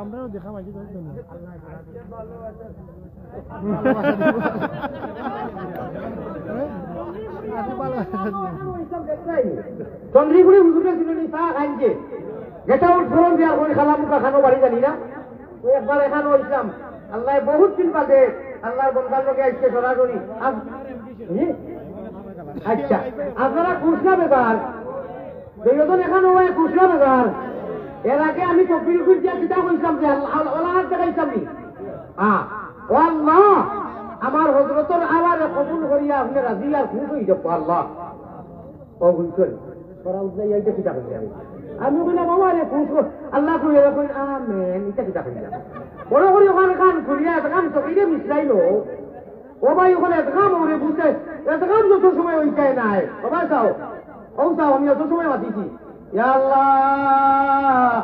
আমরাও দেখা পাইছি চন্দ্রীগুড়ি হুজুরে ছিল চা খাইছে যেটা ওর ফোরন দেওয়ার করে খালা মুখা খানো বাড়ি জানি না তো একবার এখানে ইসলাম আল্লাহ বহুত দিন বাদে আল্লাহর বন্ধার লোকে আসছে সরাসরি। আচ্ছা আপনারা খুশনা বেকার দুইজন এখানে হয় খুশনা বেকার। এর আগে আমি তকবির দিয়া কিতা কইছিলাম যে আল্লাহ দেখাইছিলাম নি ও আল্লাহ আমার হযরতের আওয়াজে কবুল করিয়া আপনি রাজি আর খুশ হই যাব আল্লাহ ও বুঝছেন তোরা উঠলে এইটা কিতা কইছিলাম আমি বললাম আমার খুশ আল্লাহ কই এরকম আমেন এটা কিতা কইছিলাম বড় করে ওখানে কান খুলিয়া কান তো এটা মিশলাইলো ও ভাই ওখানে এতকাম ওরে বুঝতে এতকাম যত সময় ওই চায় না ও ভাই চাও ও চাও আমি অত সময় বাতিছি ইয়া আল্লাহ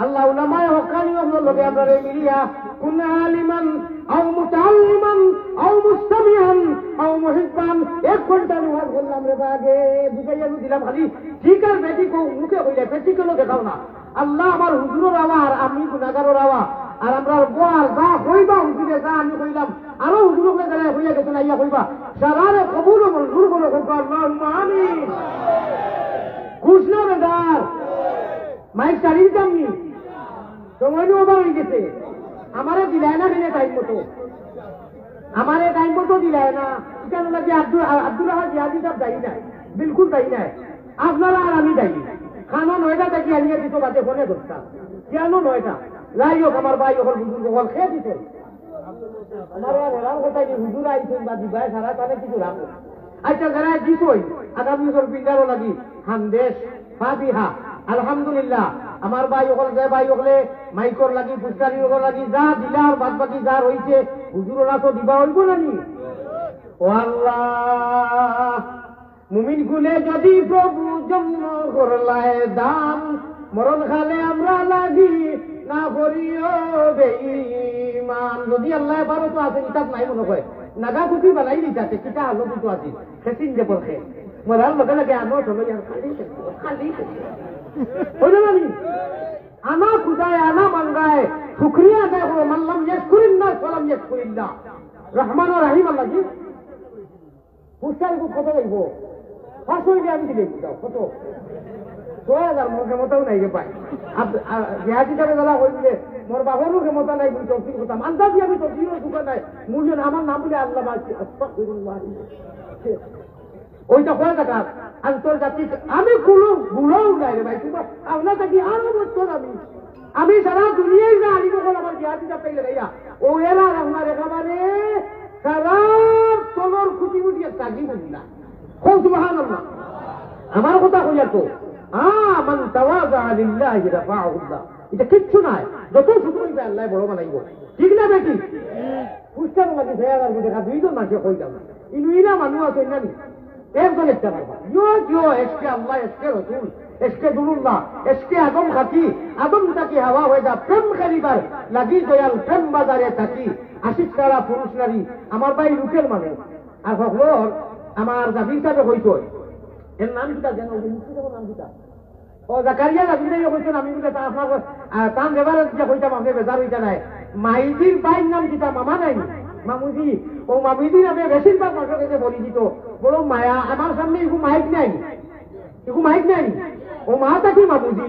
আল্লাহ উলামায়ে হক্কানি ওগুলো লোকে আমরা মিলিয়া কুন আলিমান আও মুতাআল্লিমান আও মুস্তামিআন আও মুহিব্বান এক ঘন্টা নামাজ বললাম রে বাগে বুঝাইয়া দিলাম খালি ঠিক আর বেটি কো মুখে কইলে বেটি কেন দেখাও না আল্লাহ আমার হুজুরের আওয়াজ আমি গুনাহগারের আওয়াজ আর আমরা গোয়াল যা হইবা হুজুরে যা আমি কইলাম আরো হুজুরকে গেলে হইয়া গেছে না ইয়া কইবা সারারে কবুল ও মঞ্জুর করে আল্লাহুম্মা আমিন। খুশনা বেদার মাইক চালিয়ে যামনি সময় নিয়ে ওবার হয়ে গেছে আমারে দিলায় না দিলে টাইম মতো আমারে টাইম মতো দিলায় না কেন লাগে আব্দুল রাহা জিয়াদি সাহেব দায়ী নাই বিলকুল দায়ী নাই আপনারা আর আমি দায়ী খানো 9টা থেকে আনিয়ে দিত বাদে ফোনে ধরতাম কেন 9টা যাই হোক আমার ভাই ওখানে বুজুর্গ হল খেয়ে দিত আমার হেরাম কোথায় হুজুর আইছেন বা দিবাই সারা তাহলে কিছু রাখো। আচ্ছা যারা দিতই আগামী বছর পিন্ডারও লাগি হামদেশ ফাতিহা আলহামদুলিল্লাহ আমার ভাই ওখানে যে ভাই ওখানে মাইকর লাগি পুস্তারি ওখানে লাগি যা দিলার বাদ বাকি যা রয়েছে হুজুররা তো দিবা হইব নানি ও আল্লাহ মুমিন গুলে যদি প্রভু জন্ম করলায় দান মরণ খালে আমরা লাগি না করিও বেঈমান যদি আল্লাহ পারো তো আছে কিতাব নাই মনে হয় নাগা কুটি বানাই দিতে কিতা আলো দুটো আছে সেদিন যে পড়ে মরার লগে লাগে আনো চলো খালি খালি হইল না আনা খুদায় আনা মাঙ্গায় শুক্রিয়া আদায় করো মানলাম ইয়াশকুরিল্লাহ সালাম ইয়াশকুরিল্লাহ রহমান ও রহিম আল্লাহ জি পুষ্টার কত যাইব 500 আমি দিলে কত 6000 মোর ক্ষমতাও নাই রে ভাই বিহাজি যাবে দাদা হইলে মোর বাবারও ক্ষমতা নাই বুঝতে অফিস কথা মানতা দিয়ে আমি তো জিরো দোকান নাই মূল্য আমার নাম বলে আল্লাহ মাছি আস্তাগফিরুল্লাহ ওইটা হয়ে থাকা আন্তর্জাতিক আমি কোনো বুড়াও নাই রে ভাই তোমার আপনার থাকি আরো বছর আমি সারা দুনিয়ায় না আনি তখন আমার বিহাজিটা পেলে ভাইয়া ও এরা আমার একেবারে সারা তলর খুঁটি খুঁটি তাগি বলি না ও সুবহানাল্লাহ আমার কথা কইয়া তো মান তাওয়াযা লিল্লাহি রাফাহুল্লাহ এটা কিচ্ছু নাই যত শুকর হইবে আল্লাহ বড় বানাইব ঠিক না বেটি পুষ্টার লাগে 6000 টাকা দুইজন মাসে কইতাম ইনুইলা মানুষ আছে নানি একজন একটা পারবা ইয়ো এসকে আল্লাহ এসকে রাসূল এসকে দুরুল্লাহ এসকে আদম খাতি আদম তাকি হাওয়া হয়ে যা প্রেম করিবার লাগি দয়াল প্রেম বাজারে থাকি আশিক তারা পুরুষ নারী আমার ভাই লুকের মানুষ আর হকলর আমার জাবির সাথে হইতো এর নাম কিতা জানো নাম কিতা ও জাকারিয়া জাবির হইতো আমি বলে আপনার তাম ব্যবহার যে হইতাম আপনি বেজার হইতা নাই মাইদির ভাইয়ের নাম কিতা মামা নাই মামুজি ও মামুজি নামে বেশিরভাগ মানুষের কাছে পরিচিত বড় মায়া আমার সামনে একটু মাইক নাই ও মা থাকি মামুজি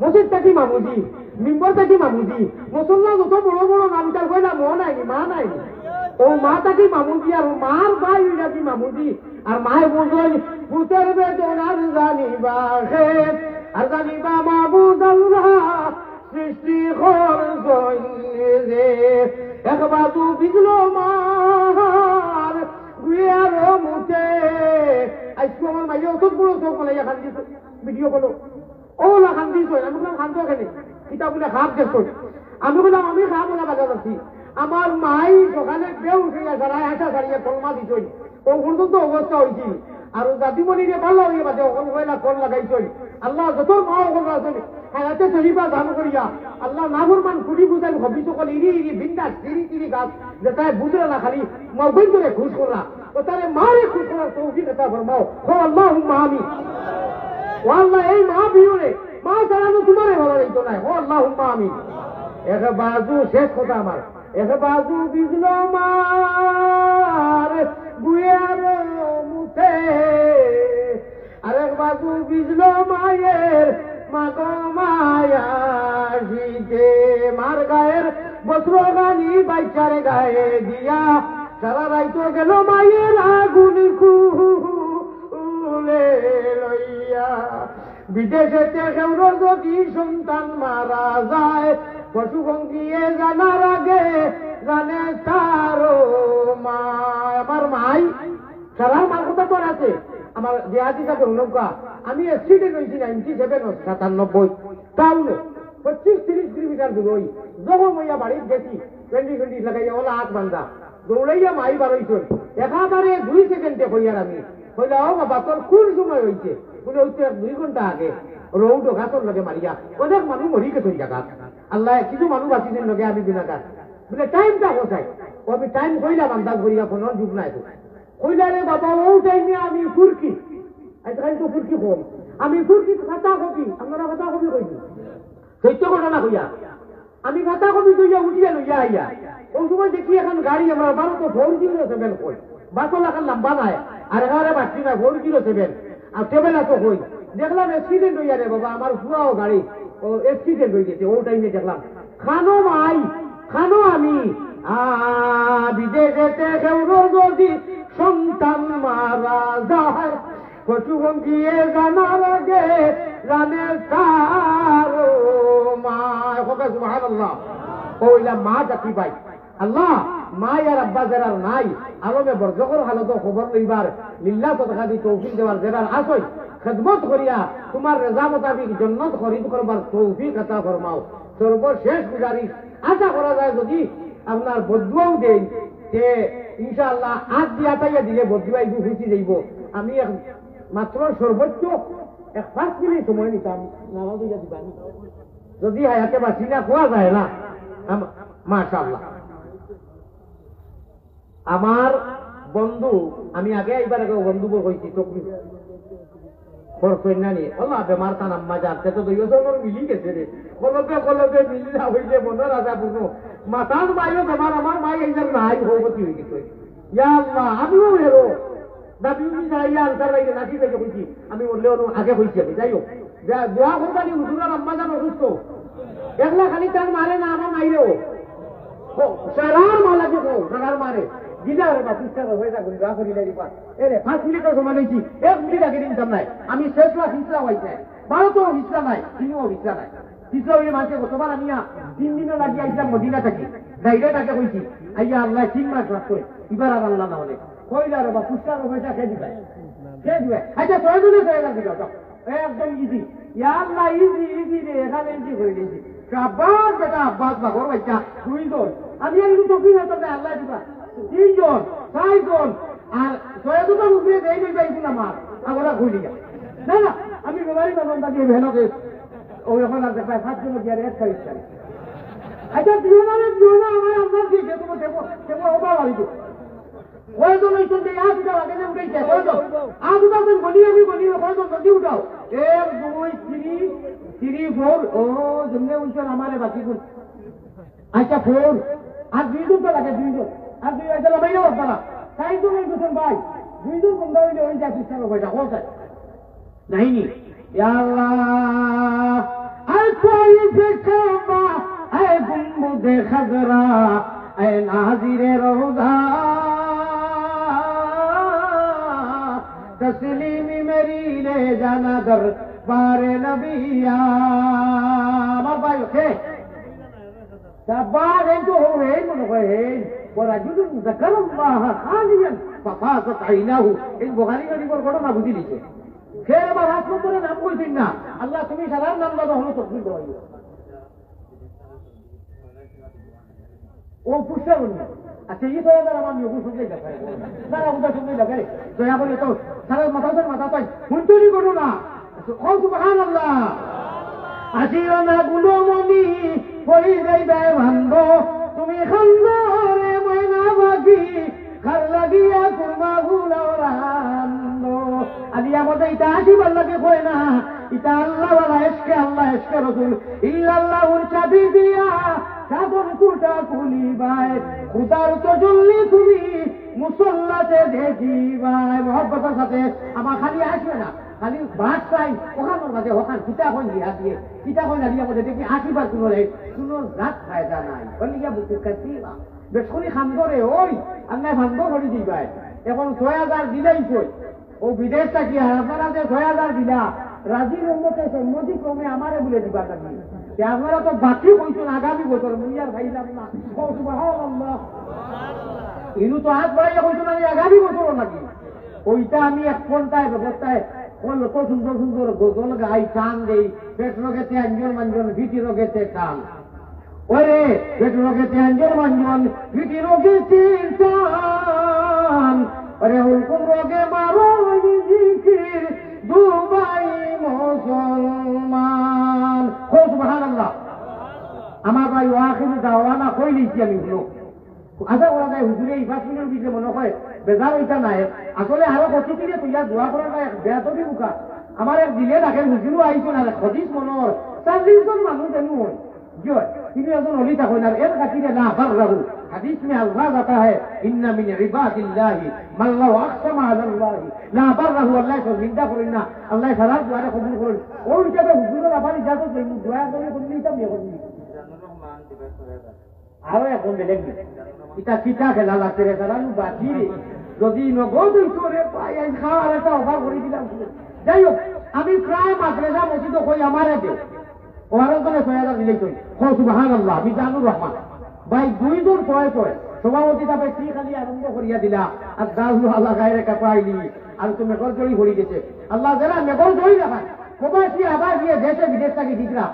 মসজিদ থাকি মামুজি মিম্বর থাকি মামুজি মুসল্লা যত বড় বড় নাম তার কইলা মা নাই ও মা থাকি মামুজি আর মার ভাই থাকি মামুজি আর মায়ের বলছেন পুতের বেদনার জানিবা খেত আর জানিবা মাবুদ আল্লাহ সৃষ্টি রে একবার তু বিজলো মার গুয়ার মুতে আজকে আমার মাইয়া অত বড় চোখ বলে খান দিস ভিডিও করলো ও না খান দিস আমি বললাম খান তো এখানে কিতাব বলে খাপ দেশ আমি বললাম আমি খাপ বলা বাজার আছি আমার মাই সকালে বেউ উঠে সারায় আসা সারিয়ে কলমা দিছ ও পর্যন্ত অবস্থা হয়েছিল আর দাদিমণিরে ভালো হয়ে বাজে ওখান কয়লা কল লাগাইছ আল্লাহ যত মা ওখানে আসেন হায়াতে চলিবা দান করিয়া আল্লাহ নাফরমান কুড়ি বুঝাই হবি সকল ইরি বিন্দা তিরি গাছ যেটায় বুঝলে না খালি মগজ করে খুশ করা ও তারে মারে খুশ করার তৌফিক আতা ফরমাও ও আল্লাহুম্মা আমিন ও আল্লাহ এই মা বিয়োরে মা ছাড়া তো তোমারে ভালো লাগতো না ও আল্লাহুম্মা আমিন এক বাজু শেষ কথা আমার এক বাজু বিজলো মার বুয়ার মুখে আরেক বাজু বিজলো মায়ের মাগো মায়া শীতে মার গায়ের বস্ত্রগানি বাইচার গায়ে দিয়া সারা রাইতো গেল মায়ের আগুন খুলে লইয়া বিদেশেতে কেউর যদি সন্তান মারা যায় পশু ভঙ্গিয়ে জানার আগে জানে তারও মা আমার মাই সারা মার কথা তোর আছে আমার দেহাতি সাথে নৌকা আমি অ্যাক্সিডেন্ট হয়েছি 97 টাউনে 25-30 কিলোমিটার দূর ওই যখন মইয়া বাড়ির গেছি 20 লাগাইয়া ওলা হাত বান্ধা দৌড়াইয়া মাই বাড়াইছুন একেবারে 2 সেকেন্ডে হইয়ার আমি হইলে ও বাবা তোর কোন সময় হয়েছে বলে হইতে 2 ঘন্টা আগে রৌড ঘাতর লগে মারিয়া অনেক মানুষ মরি গেছে ওই জায়গা আল্লাহ কিছু মানুষ বাঁচিছেন লগে আমি বিনাকার বলে টাইমটা কোথায় ও আমি টাইম কইলাম আন্দাজ করিয়া কোনো যুগ নাই তো কইলা রে বাবা ও টাইমে আমি ফুরকি আজকাল তো ফুরকি কম আমি ফুরকি খাতা কপি আপনারা খাতা কপি কইছি সত্য ঘটনা কইয়া আমি খাতা কপি কইয়া উঠিয়া লইয়া আইয়া ওই সময় দেখি এখন গাড়ি আমরা 407 কই বাসও লাগান লম্বা নাই আর এগারে বাড়ছি না 407 আর টেবিল আছে কই দেখলাম অ্যাক্সিডেন্ট হইয়া রে বাবা আমার পুরাও গাড়ি ও অ্যাক্সিডেন্ট হয়ে গেছে ও টাইমে দেখলাম খানো মাই খানো আমি বিদেশেতে কেউর যদি সন্তান মারা যায় পশু ভঙ্গিয়ে জানার আগে জানে তারও মা সুবহানাল্লাহ কইলা মা জাতি ভাই আল্লাহ মা আর আব্বা যারা নাই আলমে বরজকর হালত খবর লইবার লিল্লাহ তদকা দি তৌফিক দেওয়ার যারা আসই খেদমত করিয়া তোমার রেজা মোতাবিক জন্নত খরিদ করবার তৌফিক আতা ফরমাও সর্বশেষ গুজারিশ আশা করা যায় যদি আপনার বদুয়াও দেন যে ইনশাআল্লাহ আজ দিয়া তাইয়া দিলে বদুয়াই খুশি যাইব আমি মাত্র সর্বোচ্চ 5 মিনিট সময় নিতাম নামাজ হইয়া দিবানি যদি হায়াতে বাঁচি না খোয়া যায় না মাশাআল্লাহ আমার বন্ধু আমি আগে এইবার বন্ধু কইছি চকরি খরচইনানি আল্লাহ বেমার তান আম্মা যাতে তো 2 বছর মিলি গেছে রে কলবে মিলি না হইলে মনের আশা পূর্ণ মাতার মাইও বেমার আমার মাই এইবার নাই হবতি হয়ে গেছে ইয়া আল্লাহ আমিও হেরো দাবিউনি যাইয়া আনসার লাগে নাকি থেকে কইছি আমি বললে আগে কইছি আমি যাইও দোয়া করবানি হুজুরের আম্মা জান অসুস্থ একলা খালি তার মারে না আমার মাইরেও সারার মালাকে সারার মারে দিদা রে বাপ ইচ্ছা হয়ে যাক দোয়া করি লাগি পা এরে 5 মিনিটের সময় লইছি 1 মিনিট আগে দিতাম নাই আমি শেষলা হিসলা হইছে 12 তো হিসলা নাই তিনিও হিসলা নাই হিসলা হইলে মাসে গতবার আমি 3 দিন লাগি আইলাম মদিনা থেকে ডাইরেক্ট কইছি আইয়া আল্লাহ 3 মাস রাখো এবার আর আল্লাহ না হলে কইলা রে বাপ পুষ্টার পয়সা খেয়ে দিবে আচ্ছা তোর জন্য হয়ে গেল দিও একদম ইজি ইয়া আল্লাহ ইজি রে এখানে ইজি হয়ে গেছে শাবাশ বেটা আব্বাস বাগর বাচ্চা 2 জন আমি একটু টপি না তবে আল্লাহ দিবা 3 জন 4 জন আর 6 জন উপরে দেই দেই পাইছি না মার আগরা কইলি না না আমি বেমারি বান্দা দিয়ে ভেনকে ওই এখন আর দেখা 7 জন দিয়ে এক সাইজ করে আচ্ছা দিও না আমার আল্লাহ দিয়ে তোমাকে দেবো ওবা বাড়িতে ওই তো নই শুনতে আজ উঠাও আগে না উঠাইছে ওই তো আজ উঠাও তুমি বলি ওই তো জলদি উঠাও 1 2 3 4 ও জমনে উঠছেন আমারে বাকি কোন আচ্ছা 4 আর 2 জন তো লাগে 2 জন আর 2 আচ্ছা লাগাইও আপনারা 4 জন উঠছেন ভাই 2 জন বন্ধ হইলে ওই যা পিছনে বইটা কোথায় নাই নি ইয়া আল্লাহ আল সাইফে কাবা এ গুম্বুদে খাজরা এ নাজিরে রওজা तस्लीमी मेरी ले जाना दर बारे नबिया আমার ভাই ওকে সাবাদ এই তো হবে মনে হয় ورجل ذكر الله خاليا ففاضت عيناه এই বুখারী শরীফের ঘটনা বুঝি লিখে ফের আবার হাত করে নাম কইছেন না আল্লাহ তুমি সালাম নাম দাও হলো তকবীর দাও ও পুষ্টা বলি আচ্ছা এই তো এবার আমার নিয়ে বুঝতে দেখায় না ওটা শুনতে দেখায় তো এখন তো সারা মাথা পাই হুঁচুরি করো না ও সুবহানাল্লাহ আসিও না গুলোমনি হই যাইবে ভান্দ তুমি খান্দরে ময়না বাকি খাল লাগিয়া কুরমা গুলাও রান্দ আদি আমাদের এটা আসিবার লাগে কয় না ইতা আল্লাহ ওয়ালা এশকে আল্লাহ এশকে রাসূল ইল্লাল্লাহুর চাবি দিয়া সাধন কুটা খুলিবাই খুদার তজল্লি তুমি মুসল্লাতে দেখিবাই মহব্বতের সাথে আমার খালি আসবে না খালি বাদ চাই ওখানোর মাঝে ওখান কিতাখন দিয়া দিয়ে কিতাখন দিয়া মধ্যে দেখি আশীর্বাদ কোনো রাত ফায়দা নাই বলিয়া বুঝতে কাছি বেশি খান্দরে ওই আল্লাহ ভাঙ্গ করে দিবাই এখন ৬,০০০ দিলেই কই ও বিদেশ থাকি আপনারা যে ৬,০০০ দিলা রাজি রহমতে সম্মতি ক্রমে আমারে বলে দিবা থাকি আপনারা তো বাকি কইছেন আগামী বছর মুইয়ার ভাইলাম না সুবহানাল্লাহ ইনু তো হাত বাড়াইয়া কইছেন আমি আগামী বছর নাকি ওইটা আমি এক ঘন্টায় ব্যবস্থায় কত সুন্দর সুন্দর গজল গাই টান দেই পেট রোগেতে আঞ্জন মাঞ্জন ভিটি রোগেতে টান ওরে পেট রোগেতে আঞ্জন মাঞ্জন ভিটি রোগেতে টান अरे हुकुम रोगे मारो जिकिर दुबाई मुसलमान हो सुभान अल्लाह আমার ভাই ওয়াখির দাওয়ানা কই লিখি আমি হলো আদা ওরা যায় হুজুরে এই 5 মিনিট দিতে মনে হয় বেজার হইতা নাই আসলে আরো কত দিনে তুইয়া দোয়া করা নাই বেয়াতবি মুকা আমার এক দিলে দেখেন হুজুরও আইছো না খদিস মনর 40 জন মানুষ জানি হয় জয় তিনি একজন ওলি থাকেন আর এর কাছে না বাররাহু حديث में अल्लाह आता है इन्ना मिन इबादिल्लाहि मान लाउ अक़सम अला अल्लाह ला बरहु अल्लाह को जिंदा करिना अल्लाह सारा दुआ कबूल करेন ওই হিসাবে হুজুরের আবার ইজাজত দেই দোয়া করে করলেই তো মেয়ে করবি আরো এখন বেলেগ এটা কিটা খেলা লাগছে রে সারানু বাকি রে যদি নগদ হইতো রে ভাই আজ খাওয়ার একটা অফার করে দিলাম যাই হোক আমি প্রায় মাদ্রাসা মসজিদ কই আমারে দে ওয়ারো করে ৬,০০০ দিলেই তো সুবহানাল্লাহ মিজানুর রহমান ভাই 2 জন পয় সভাপতি তাপে কি খালি আরম্ভ করিয়া দিলা আর দাউল আল্লাহ গায়রে কাপাইলি আর তুমি মেঘর জড়ি ভরি গেছে আল্লাহ যারা মেঘর জড়ি রাখা প্রবাসী আবার গিয়ে দেশে বিদেশ থাকি দিকরা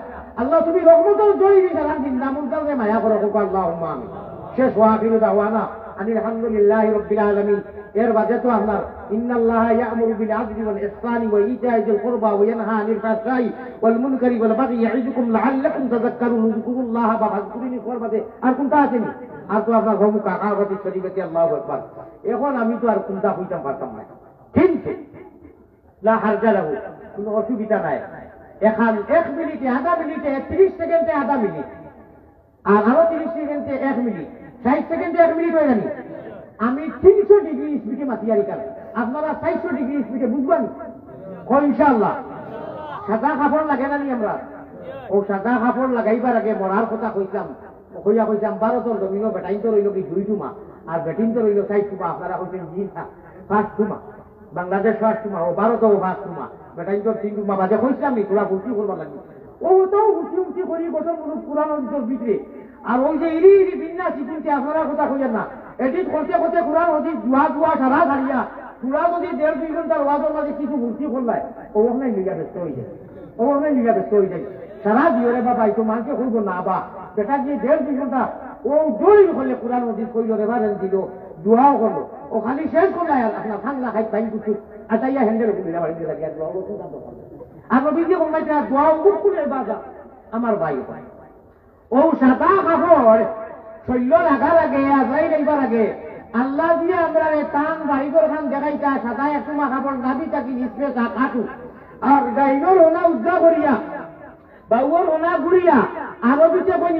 আল্লাহ তুমি রহমতের জড়ি দিছা জিন্দা মুনকারকে মায়া করো আল্লাহুম্মা আমিন শেষ ওয়াকিলু দাওয়ানা আলহামদুলিল্লাহি রাব্বিল আলামিন এর বাদে তো আপনার ইন্নাল্লাহা ইয়া'মুরু বিল আদলি ওয়াল ইহসানি ওয়া ইতা'i যিল কুরবা ওয়া ইয়ানহা আনিল ফাহশাই ওয়াল মুনকারি ওয়াল বাগই ইয়া'iযুকুম লা'আল্লাকুম তাযাক্কারুন যকুরুল্লাহা ফাযকুরুনি কুরবাতে আর কোনটা আছে নি আর তো আপনার গমু কাকাবতী শরীফতে আল্লাহু আকবার এখন আমি তো আর কোনটা হইতাম পারতাম না কিন্তু লা হারজা লাহু কোনো অসুবিধা নাই এখন 1 মিনিটে আধা মিনিটে 30 সেকেন্ডে আধা মিনিট আর আরো 30 সেকেন্ডে 1 মিনিট 60 সেকেন্ডে 1 মিনিট হয়ে জানি আমি 300 ডিগ্রি স্পিডে মাতিয়ারি কার আপনারা 400 ডিগ্রি স্পিডে বুঝবেন ইনশাআল্লাহ সাদা কাপড় লাগে না নি আমরা ও সাদা কাপড় লাগাইবার আগে মরার কথা কইতাম কইতাম 12 তোর জমিনো বেটাইন তো রইল কি 2 টুমা আর বেটিন তো রইল 4 টুমা আপনারা কইতেন জিনটা 5 টুমা বাংলাদেশ 5 টুমা ও 12 তো 5 টুমা বেটাইন তো 3 টুমা বাজে কইতাম নি তোরা বুঝি করবা লাগি ও তো উঠি করি বছর পুরান অঞ্চল ভিতরে আর ওই যে ইরি বিন্যাস চিন্তে আপনারা কথা কইেন না এডিট করতে করতে কোরআন অধিক জুয়া সারা ছাড়িয়া পুরা যদি 1.5-2 ঘন্টার ওয়াজের মাঝে কিছু ভর্তি করলায় ওখানে লিগা ব্যস্ত হয়ে যায় সারা দিওরে বাবা এই তো মানকে কইব না বা বেটা যে 1.5-2 ঘন্টা ও জোরি করলে কোরআন অধিক কইল রেফারেন্স দিল দোয়াও করলো ও খালি শেষ করলাই আপনার ঠান্ডা খাই পাই কিছু আটাইয়া হ্যান্ডেল করে দিলাম বাড়িতে লাগিয়া দোয়া করতে আর নবীজি বললাইতে দোয়াও মুখ খুলে বাবা আমার ভাই ও সাদা কাপড় শৈল্য লাগার আগে আজরাই লইবার আগে আল্লাহ দিয়ে আমরা টান বাড়িঘর খান দেখাইতা সাদা একটু কাপড় দাবি থাকি নিচে কাটু আর গাইনোর হোনা উদ্যা করিয়া বাউর হোনা ঘুরিয়া আরবিতে কই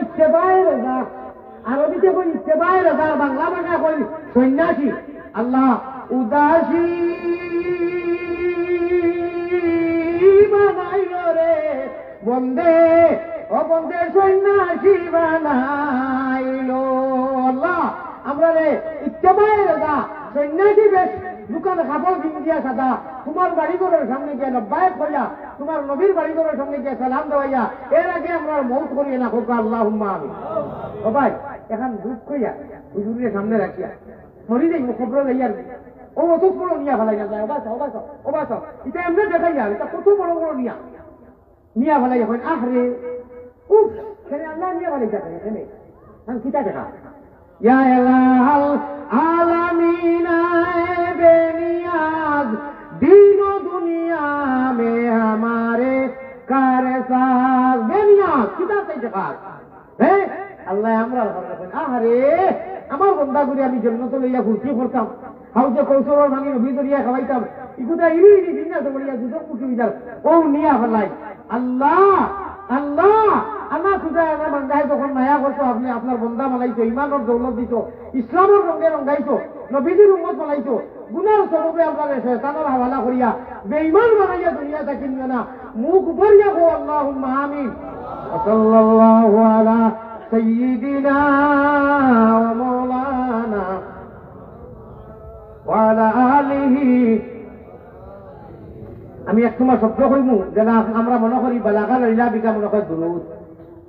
ইচ্ছে বাইরে বাংলা ভাষা কই সন্ন্যাসী আল্লাহ উদাসী বানাইল রে বন্দে ও বন্দে সন্ন্যাসী বানাইল আল্লাহ আমরা রে ইত্তেবায় রাজা সন্ন্যাসী বেশ দোকানে কাপড় দিয়া সাদা তোমার বাড়িঘরের সামনে গিয়ে লব্বায়ক হইয়া তোমার নবীর বাড়িঘরের সামনে গিয়ে সালাম দেওয়াইয়া এর আগে আমরা মৌত করিয়ে না হোক আল্লাহুম্মা আমিন ও ভাই এখন দুধ কইয়া হুজুরের সামনে রাখিয়া মরি যাই খবর যাইয়ার ও অত বড় নিয়া ফেলাই না যায় ওবাস এটা এমনি দেখাইয়া এটা কত বড় বড় নিয়া ফেলাই এখন আহরে উফ সেখানে আল্লাহ নিয়া ফেলাই যাবে এখানে আমি কিতা দেখা ইয়া ইলাহাল আলামিন বেনিয়াজ दीन दुनिया में हमारे कार साज बेनियाज कितना से जगह है আল্লাহ আমরা আরে আমার বন্ধা করে আমি জন্নত লইয়া ঘুরছি করতাম হাউজে কৌশল ভাঙি নবী দরিয়া খাওয়াইতাম ইগুদা ইরি জিজ্ঞাসা করিয়া দুধ কুটি যার ও নিয়া ফেলাই আল্লাহ আল্লাহ আল্লাহ সুজা আমার মন্দায় যখন মায়া করতো আপনি আপনার বন্ধা মানাইছো ইমানের দৌলত দিত ইসলামের রঙে রঙাইছো নবীজির উম্মত মানাইছো গুনার সববে আপনার শয়তানের হাওয়ালা করিয়া বেঈমান বানাইয়া দুনিয়া থাকিন না মুখ ভরিয়া গো আল্লাহুম্মা আমিন সাল্লাল্লাহু আলা সাইয়্যিদিনা ওয়া মাওলানা ওয়া আলা আলিহি আমি এক সময় শব্দ করিমু যেটা আমরা মনে করি বালাগা লইলা বিকা মনে করি দুরুদ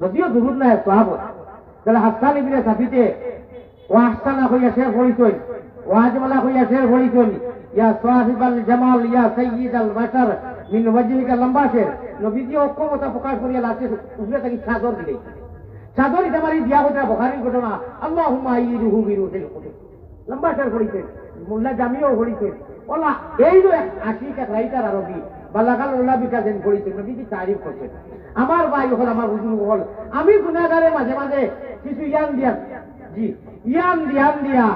যদিও দুরুদ নাই সাহাব যারা হাসান ইবনে সাফিতে ওয়াহসানা হইয়া শের করিছেন ওয়াজমালা হইয়া শের করিছেন ইয়া সাহিবাল জামাল ইয়া সাইয়্যিদাল বাশার মিন ওয়াজহিকা লম্বা শের নবীজি অক্ষমতা প্রকাশ করিয়া লাস্টে উপরে থাকি চাদর দিলে চাদর এটা মারি দিয়া হইতা বুখারীর ঘটনা আল্লাহুম্মা আইয়িদহু বিরুহিল কুতুব লম্বা শের করিছেন মোল্লা জামিও করিছেন ওলা এই যে আশিক এক রাইটার আরবি বালাগাল ওলা বিকাশেন করিছেন নবীজি তারিফ করছেন আমার ভাই হল আমার হুজুর হল আমি গুনাহগারে মাঝে মাঝে কিছু ইয়ান দিয়া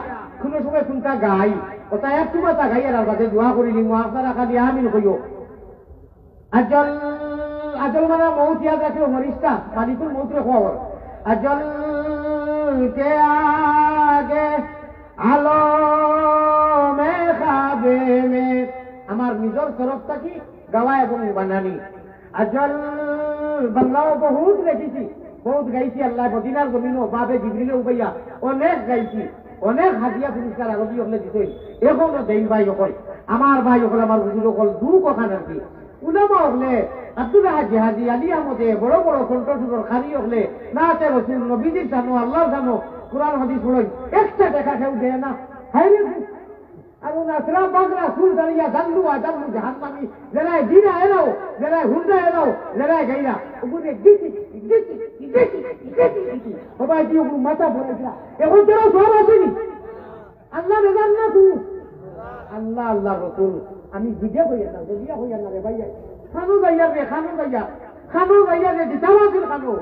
কোনো সময় কোনটা গাই ওটা এক তোমাতা গাইয়ার আর বাদে দোয়া করিলি আপনারা খালি আমিন কইও আজল আজল মানে মৌত ইয়াদ রাখিও মরিস্তা মালিকুল মৌত রে খবর আজল কে আগে আলো মে খাবে মে আমার নিজের তরফ থাকি গাওয়া এবং বানানি আজল বাংলাও বহুত লেখিছি বহুত গাইছি আল্লাহ মদিনার জমিনও বাবে জিবরিলে উবাইয়া অনেক গাইছি অনেক হাদিয়া পুরস্কার আরবি হলে দিতেন এখনো দেই ভাই হল আমার ভাই হল আমার হুজুর হল দু কথা নাকি উলামা হলে আব্দুল হাজি আলী আহমদে বড় বড় কণ্ঠসুর খালি হলে নাতে রসুল নবীজির জানো আল্লাহ জানো কোরআন হাদিস পড়েন একটা দেখা কেউ দেয় না হাই আর নাসরা বাগরা সুর দাঁড়িয়া জানলু জাহান্নামী জেলায় জিনা এরাও জেলায় হুন্ডা এরাও জেলায় গাইরা ওগুলো গিটি সবাই কি ওগুলো মাথা পড়েছিল এখন তোরা সব আসেনি আল্লাহ বেজান না তুই আল্লাহ আল্লাহ রসুল আমি জিজ্ঞা হইয়া না রে ভাইয়া খানো গাইয়া রে দিতাবাসিল খানো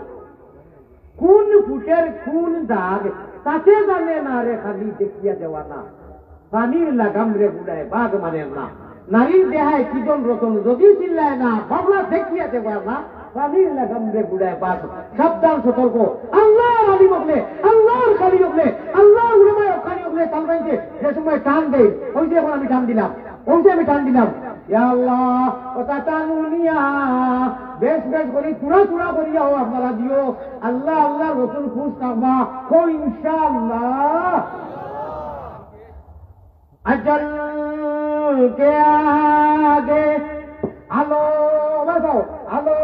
কোন ফুটের কোন দাগ তাকে জানে না রে খালি দেখিয়া দেওয়া না পানির লাগাম রে বুড়ায় বাঘ মানে না নারীর দেহায় কিজন রতন যদি চিল্লায় না বাবলা দেখিয়া দেওয়া না পানির লাগাম রে বুড়ায় বাঘ সাবধান সতর্ক আল্লাহর আলী বকলে আল্লাহর খালি বকলে আল্লাহর উলামায়ে খালি বকলে তাল বাইতে যে সময় টান দেয় ওই যে এখন আমি টান দিলাম ইয়া আল্লাহ ওটা টানুনিয়া বেশ করে চূড়া করিয়া ও আপনারা দিও আল্লাহ আল্লাহ রসুল খুশ থাকবা ও ইনশাআল্লাহ अजल के आगे आलो बताओ आलो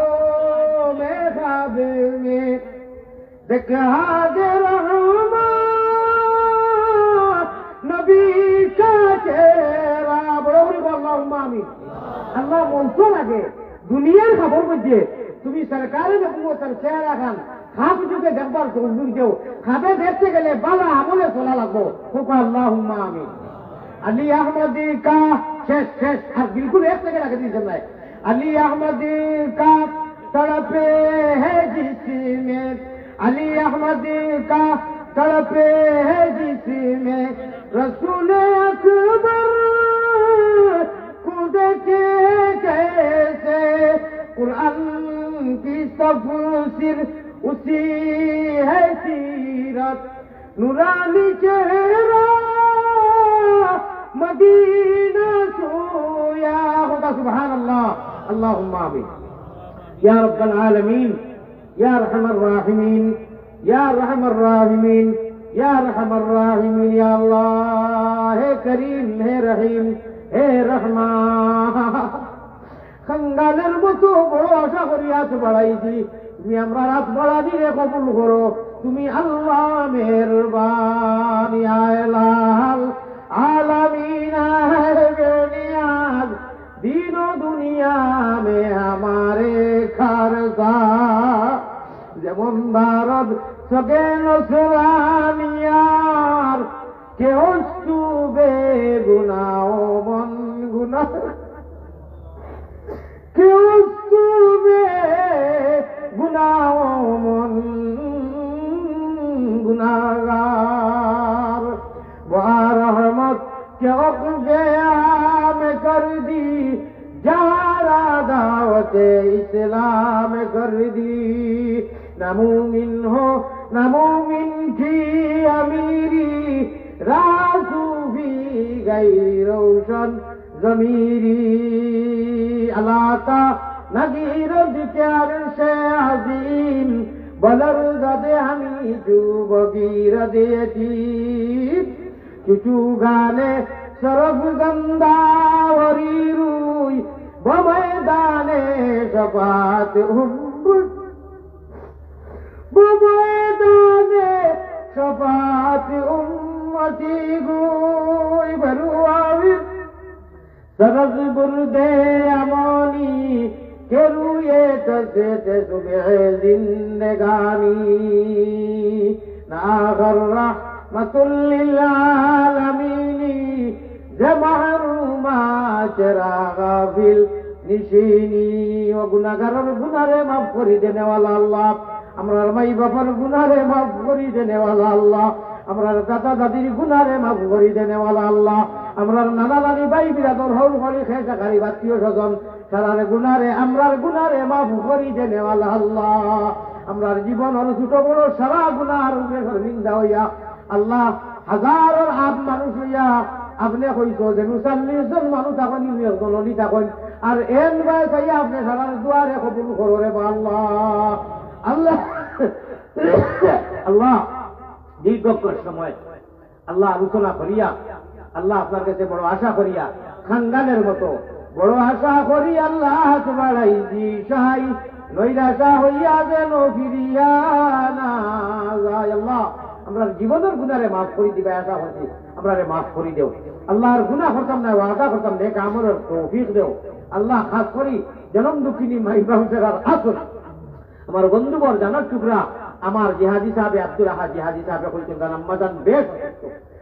में खाबे में देखा दे रहमान नबी का चेहरा बरोबरी अल्लाहुम्मा आमीन अल्लाह বলছো লাগে দুনিয়ার খবর বুঝে তুমি সরকারে দেখো তার চেহারা খান খাব যুগে দেখবার সুন্দর দেও খাবে দেখতে গেলে বালা আমলে চলা লাগবো আল্লাহুম্মা আমিন अली अहमदी का शेष बिल्कुल एक सेकंड आगे चल रहा है अली अहमदी का तड़पे है जिसमें अली अहमदी का तड़पे है जिसमें रसूल अकबर को देखे कैसे कुरान की तफसीर उसी है सीरत नूरानी चेहरा मदीना सोया होगा सुभान अल्लाह अल्लाहुम्मा आमीन या रब्बल आलमीन या रहमर राहिमीन या रहमर राहिमीन या रहमर राहिमीन या अल्लाह हे करीम हे रहीम हे रहमान खंगालेर मतो बড় আশা করি হাত বাড়াইছি তুমি আমরা রাত বাড়ানি রে কবুল করো তুমি আল্লাহ মেহেরবান ইয়া ইলাহাল आलमीन बेनियाज दीनो दुनिया में हमारे खारसा যেমন ভারত সকে নসরানিয়ার কে অস্তুবে গুনাও মন গুনা কে অস্তুবে গুনাও মন गुनाहगार वा रहमत के उक़बे आम कर दी जहारा दावते इस्लाम कर दी न मुमिन हो न मुमिन की अमीरी राजू भी गई रोशन जमीरी अलाता नगीर दिकार से अजीम बलर दे हमी चू बगीर देती चुचू गाने सरफ गंदावरी रूई बमैदाने शफात बमैदाने शफात उम्मती गुई भरुआवी सरस बुर्दे अमोनी के रुए तसे सुबह जिंदगानी नागर रहमतुल लिल आलमीनी जमहरुमा चरागा फिल निशीनी व गुनाहगारों गुनाहे माफ करी देने वाला अल्लाह আমরার মাই বাবার গুনাহে মাফ করি দেনে वाला আল্লাহ আমরার দাদা দাদির গুনাহে মাফ করি দেনে वाला আল্লাহ আমরার নানা নানি ভাই বিরাদর হল হলি খেসাকারী আত্মীয় স্বজন সারার গুনাহে আমরার গুনাহে মাফ করি দেনে वाला আল্লাহ আমরার জীবনের ছোট বড় সারা গুনাহর উপরে শর্মিন্দা হইয়া আল্লাহ হাজার আব মানুষ হইয়া আপনি কইছো যে 40 জন মানুষ এখন একজন অলি থাকেন আর এন ভাই চাইয়া আপনি সারার দুয়ারে কবুল করো রে আল্লাহ আল্লাহ আল্লাহ দীর্ঘকাল সময় আল্লাহ আলোচনা করিয়া আল্লাহ আপনার কাছে বড় আশা করিয়া খানদানের মতো বড় আশা করি আল্লাহ তোমারাই দিশাই নৈরাশা হইয়া যেন ফিরিয়া না যায় আল্লাহ আমরা জীবনের গুনারে মাফ করে দিবে আশা করছি আমরা মাফ করে দেও আল্লাহর গুনাহ করতাম না ওয়াদা করতাম নেক আমলের তৌফিক দেও আল্লাহ খাস করি জনম দুঃখিনী মাই বাহুসের আসর আমার বন্ধুবর জানার টুকরা আমার জিহাদি সাহেব আব্দুল আহাদ জিহাদি সাহেব কইতেন আম্মাজান বেশ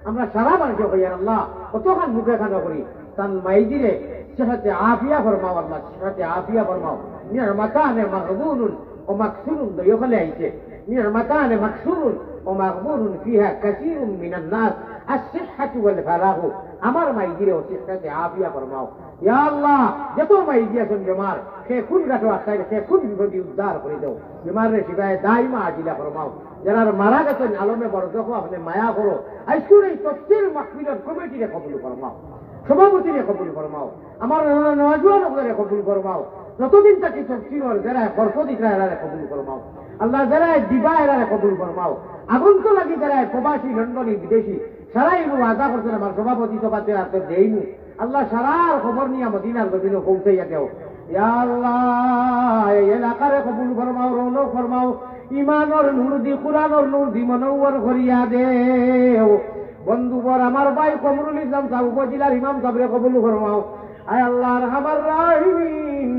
আমরা সারা মানুষ হইয়ার আল্লাহ কতখান মুখে খানা করি তান মাইদিরে সেহাতে আফিয়া ফরমাও আল্লাহ সেহাতে আফিয়া ফরমাও নিয়ামাতানে মাগবুনুন ও মাকসুরুন দয়খলে আইছে নিয়ামাতানে মাকসুরুন ও মাগবুনুন ফিহা কাসীরুন মিনান নাস الصحة والفراغ আমার মাইদিরে ও সেহাতে আফিয়া ফরমাও ইয়া আল্লাহ যত মাইদি আছেন বেমার সে কোন গাটো আসায় সে কোন বিপদে উদ্ধার করে দাও বেমারের শিবায় দাইমা আজিলা ফরমাও যারা মারা গেছেন আলমে বরজখ আপনি মায়া করো আজকের এই তফসির মাহফিলের কমিটিরে কবুল ফরমাও সভাপতিরে কবুল ফরমাও আমার নওজোয়ান ওদের কবুল ফরমাও যতদিন তাকে তফসিরের যারা বরকতিরা এরা কবুল ফরমাও আল্লাহ যারা দিবা এরা কবুল ফরমাও আগুন তো লাগি যারা প্রবাসী লন্ডনী বিদেশি সারাই ওয়াদা করছেন আমার সভাপতি সভাতে আর তো দেইনি আল্লাহ সারার খবর নিয়ে মদিনার গদিনে পৌঁছাইয়া দেও ইয়া আল্লাহ এই এলাকারে কবুল ফরমাও রৌনক ফরমাও ইমানর নূর দি কুরআনর নূর দি মনওয়ার করিয়া দেও বন্ধুবর আমার ভাই কমরুল ইসলাম সাহেব উপজেলার ইমাম সাহেবরে কবুল ফরমাও আয় আল্লাহ রহমান রাহিম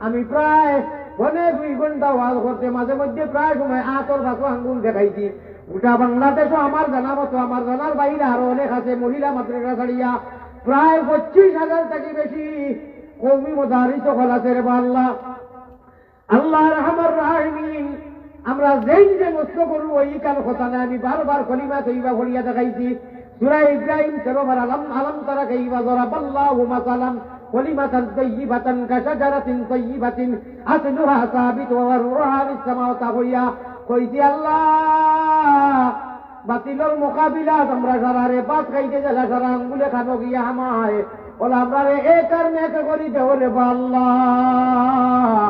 আমি প্রায় বনে 2 ঘন্টা ওয়াজ করতে মাঝে মধ্যে প্রায় সময় আতর ভাষা আঙ্গুল দেখাইছি গোটা বাংলাদেশও আমার জানা মতো আমার জানার বাইরে আরো অনেক আছে মহিলা মাদ্রাসা ছাড়িয়া প্রায় 25,000 থেকে বেশি কওমি মুদারিস সকল আছে রে আল্লাহ আল্লাহ রহমান রাহিম আমরা যেই যে মস্ত করু ওই কাল কথা না আমি বারবার কলিমা তৈবা করিয়া দেখাইছি সূরা ইব্রাহিম 13 বার আলম আলম তারা কাইবা যারাবাল্লাহু মাসালান কলিমাতান তাইয়িবাতান কাশাজারাতিন তাইয়িবাতিন আসলুহা সাবিত ওয়া ফারউহা ফিস-সামাওয়াতি হইয়া কইছি আল্লাহ বাতিলের মোকাবিলা আমরা সারারে বাত খাইতে যারা সারা আঙ্গুলে খানো গিয়া আমায় ওলা আমরা এক আর মেক করি দেওলে আল্লাহ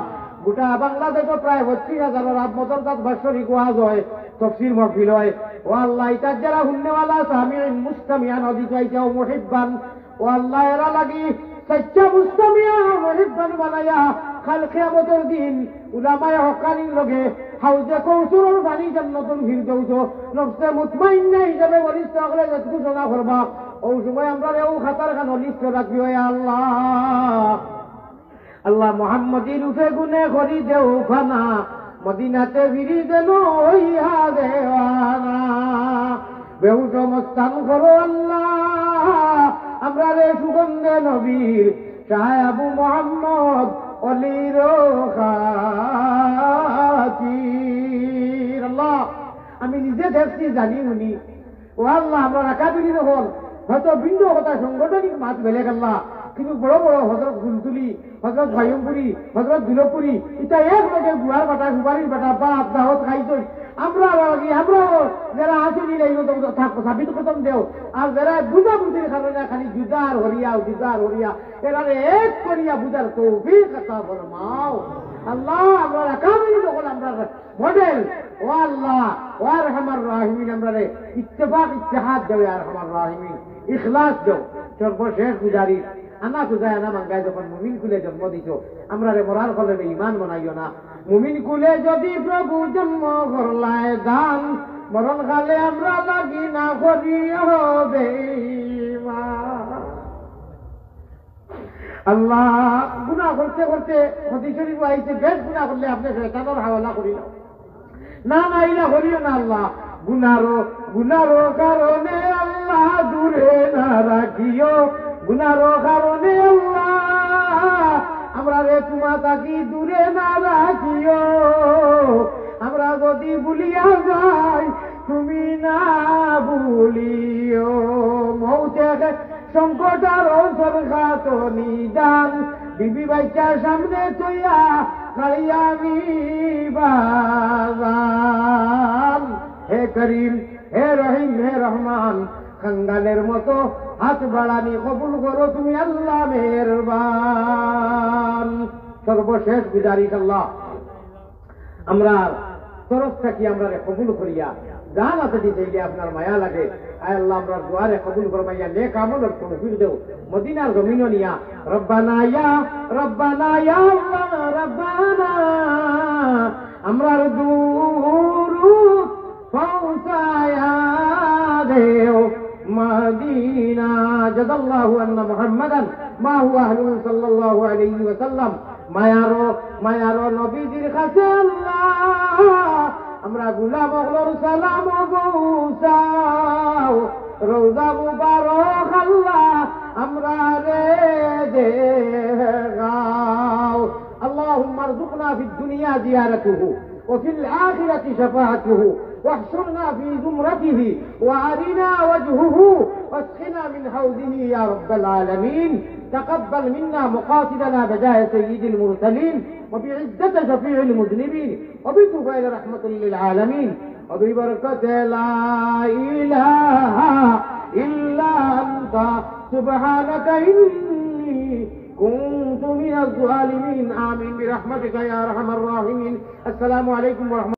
গোটা বাংলাদেশে প্রায় 32,000 রাতমতর তাত বাৎসরিক ওয়াজ হয় তফসির মাহফিল হয় ও আল্লাহ ইতার যারা হুন্নেওয়ালা সামিঈন মুস্তামিয়ান অদিত আইতা ও মুহিব্বান ও আল্লাহ এরা লাগি সচ্চা মুস্তামিয়ান ও মুহিব্বান বানায়া কাল কিয়ামতের দিন উলামায়ে হকানির লগে হাউজে কৌসুরের পানি জান্নাতুল ফিরদৌস নফসে মুতমাইন্না হিসাবে বলিষ্ঠ হলে ঘোষণা করবা ও সময় আমরা ও খাতার খান লিস্ট রাখিও আল্লাহ আল্লাহ মুহাম্মদী রূপে গুনে করি দেও ফানা মদিনাতে ফিরি দেন হইয়া দেওয়ানা বেহুশ মস্তান করো আল্লাহ আমরা রে সুগন্ধে নবীর শাহ আবু মুহাম্মদ অলির খাতির আল্লাহ আমি নিজে দেখছি জানি উনি ও আল্লাহ আমরা রাখাবিনী হল হয়তো ভিন্ন কথা সাংগঠনিক মাছ বেলে গেল্লা কিন্তু বড় বড় হজরত গুলতুলি হজরত ভাইমপুরি হজরত দুলপুরি এটা এক লোকে গুয়ার বাটা সুপারির বাটা বা দাওয়াত খাইছো আমরা যারা আসেনি সাবিত খতম দেও আর যারা বুঝা বুঝির কারণে খালি জুদার হরিয়া এরা এক করিয়া বুঝার তৌফিক আতা ফরমাও আল্লাহ আমরা কামিল যখন আমরা মডেল ও আল্লাহ ও আরহামার রাহিমিন আমরা ইত্তেফাক ইত্তেহাদ দেও আরহামার রাহিমিন ইখলাস দেও সর্বশেষ গুজারি আনা খুঁজায় আনা মাঙ্গায় যখন মুমিন কুলে জন্ম দিছ আমরা রে মরার ফলে ইমান বানাইও না মুমিন কুলে যদি প্রভু জন্ম করলায় দান মরণ কালে আমরা লাগি না করি হবে আল্লাহ গুনাহ করতে করতে হদি শরীফ আইছে বেশ গুনাহ করলে আপনি শয়তানের হাওলা করিল না ইলা করিও না আল্লাহ গুনারো কারণে আল্লাহ দূরে না রাখিও গুনারো কারণে আল্লাহ আমরা রে তোমা তাকি দূরে না রাখিও আমরা যদি ভুলিয়া যাই তুমি না ভুলিও মৌতে সংকট আর সরকাত নিদান বিবি বাচ্চার সামনে চইয়া খালি আমি বাজান হে করিম হে রহিম হে রহমান খঙ্গালের মতো হাত বাড়ানি কবুল করো তুমি আল্লাহ মেহেরবান সর্বশেষ গুজারিশ আল্লাহ আমরা তরফ থাকি আমরা কবুল করিয়া গান আছে দিতে আপনার মায়া লাগে আয় আল্লাহ আমরা দুয়ারে কবুল করবাইয়া নেক আমলের তৌফিক দেও মদিনার জমিন নিয়া রব্বানা ইয়া আল্লাহ রব্বানা আমরার দুরুদ পৌঁছায়া দেও মদিনা জাযাল্লাহু আন্না মুহাম্মাদান মা হুয়া আহলু সাল্লাল্লাহু আলাইহি ওয়াসাল্লাম মায়ারো নবীজির কাছে আল্লাহ আমরা গুলাম ওগুলোর সালাম পৌঁছাও রওজা মুবারক আল্লাহ আমরা রে দেখাও اللهم ارزقنا في الدنيا زيارته وفي الآخرة شفاعته واحشرنا في زمرته وأرنا وجهه واسقنا من حوضه يا رب العالمين تقبل منا مقاصدنا بجاه سيد المرسلين وبعزة شفيع المذنبين وبطفيل رحمة للعالمين وببركة لا إله إلا أنت سبحانك إني كنت من الظالمين آمين برحمتك يا أرحم الراحمين السلام عليكم ورحمة